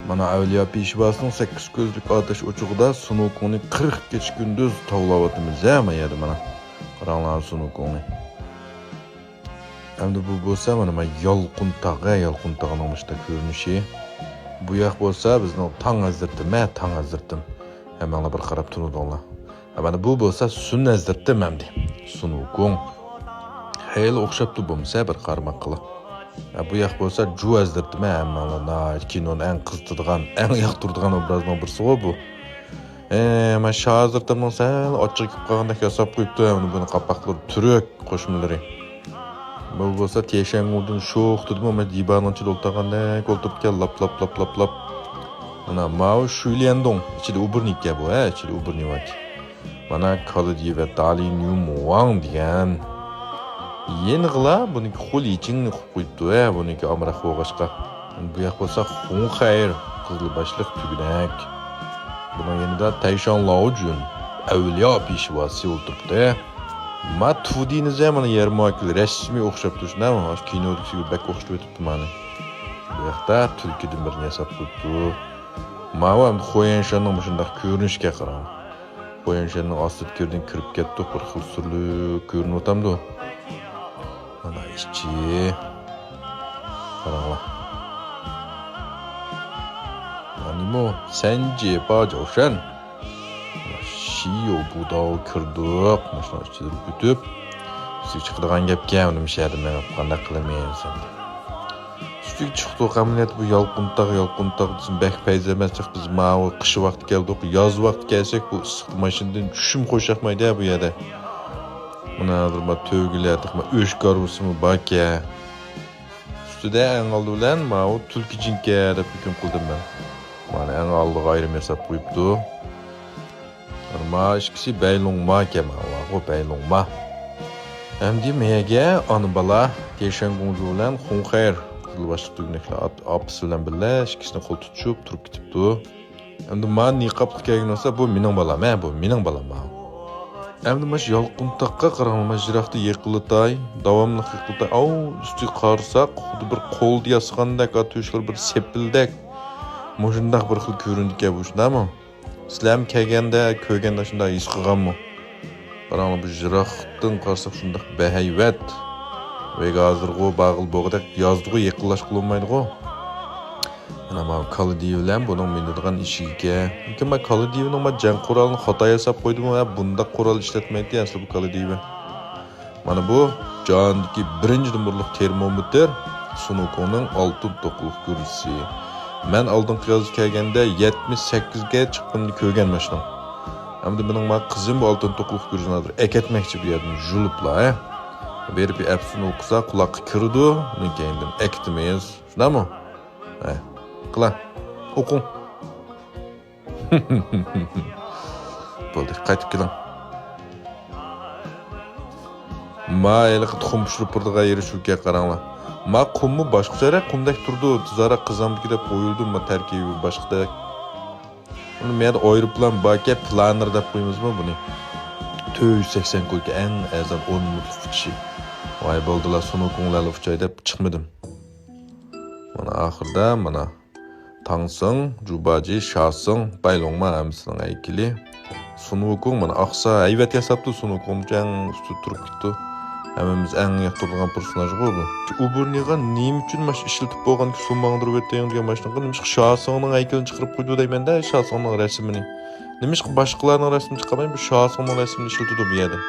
Mana Avliya Peshvasining 8 ko'zlik otash o'chug'ida Sunukungni 40 kecha kunduz tovlayapmiz mana yerda mana. Qaranglar Sunukungni. Endi bu bo'lsa mana yolqin tog'ning mishda ko'rinishi. Bu yoq bo'lsa bizning tong azdirtim. Hammalar bir qarab turadilar. Mana bu bo'lsa sun azdirtim hamdi. Sunukung. Heyli o'xshabdi bo'lsa bir qarmoq qilib. Bu yoq bo'lsa ju azdirdim hammalar. Kinoning eng qiziqadigan, eng yoqtiradigan obrazning birisi bu. Men shazirtimning sal ochiq kelib qolgandek yasab qo'yibdi. Buni qapaqlar turk qo'shmalari. Bu bo'lsa Teshangudan sho'x dedim, men dibanonchi o'ltirgandek o'ltiribgan lap. Mana mau Shuliandong ichida uburnikka bu, ichida uburnik. Mana Kalidi va Dali New Wang degan. Yeniqla buniki qo'l ichingni qo'yib qo'yibdi, buniki amroq o'g'ashqa. Bu yoq bo'lsa Xunxayr qizil boshliq tugunak. Buning yanida Tayshan Laojun Avliya Peshvasi o'tiribdi. Matfudini zamani Yermakil rasmiy o'xshab turishdi, mana kinodagi bak o'xshab o'tibdi mana. Bu yoqda tulkidan bir yasab qo'yibdi. Ma'lum Xo'yanshanning shunday ko'rinishga qarang. Xo'yanshanning ostida ko'rdan kirib ketdi, bir xil surli ko'rinib o'tamdi. Mana ichi. Qaranglar. Animo Sanji Bajoshan. Shiyo budov kirdik. Mana ichida o'tib. Siz chiqadigan gapga nima shaydi men qanday qilmaysan. Üstü çıktı ameliyat bu yalqıntaq bizim bək payz emas biz mavi qish vaqti keldik, yoz vaqti kelsek bu issiq mashindan tushim qo'shaqmaydi bu yerda. Mana hozir tövgilardik, o'shkarusimi baka. Ustida eng oldi bilan mavi tulki jinka deb hukm qildim men. Mana eng oldi ayrim yasab qo'yibdi. Mana ikkisi baylongma kema, o baylongma. Endi mega onu bala Teshangung bilan Xunxayr başlıq dügnəklər apısı bilan birlə ikisini qo'l tutuşub turib ketibdi. Endi men niqobli kelgan olsa bu mening balam, bu mening balam. Endi mash yolqintoqqa qaranglar, jiroqda yiqilitay, davomli yiqilitay. Üstü qarsak, xuddi bir qo'lda yasgandek, ato'shlar bir sepildek. Mo'shundaq bir xil ko'rindiki bu shundami? Sizlar kelganda, ko'rganda shunday his qilganmi? Qaranglar bu jiroqdan qarsak shundaq bahayvat. Ve hazırgı bağıl boğdak yazdığı yıkılaş kılınmaydı. Ama Kalidi bilen bunun minadigan işiga. Lekin men Kalidiyning can quralini xato yasab qo'ydim va bunda qural ishlatmaydi asli bu Kalidiy. Mana bu jondagi birinchi numurliq termometr Sunukungning oltin to'qliq ko'risi. Men oldin yozib kelganda 78 ga chiqqanini ko'rgan mashina. Endi mening qizim bu oltin to'qliq ko'risini eketmoqchi bu yerdan julubla. Berip bir apsini o'qisa quloqqa kirdi, uni keyindan ekitimiz. Shundami? Qila, o'qing. Bo'ldi, qaytib keling. Mayli tuxum pishirib turdiga erishuvga qaranglar. Qummi boshqacha qumdak turdi, tuzara qizamdiki deb qo'yildi, tarkibi boshqa. Uni men o'yirib bilan baka planer deb qo'ymizmi buni? 280 ko'lga eng azam 10 minutlik kishi. Vay bo'ldilar Sunukunglarni fuchay deb chiqmadim. Mana oxirda mana Tangsing, Jubaji, Shasing, Baylongma hamsining aykili. Sunukung mana oqsa hayvat yasabdi Sunukung jang usti turib ketdi. Hammamiz eng yoqtirgan personaj bu. Uburniga nima uchun mash ishlatib bo'lganki summangdirib o'tayotgan degan mashinaga nima Shasingning aykilini chiqarib qo'ydi deyman-da, Shasingning rasmini. Nima boshqalarning rasmini chiqarmay bu Shasingning rasmini ishlatdi bu yerda.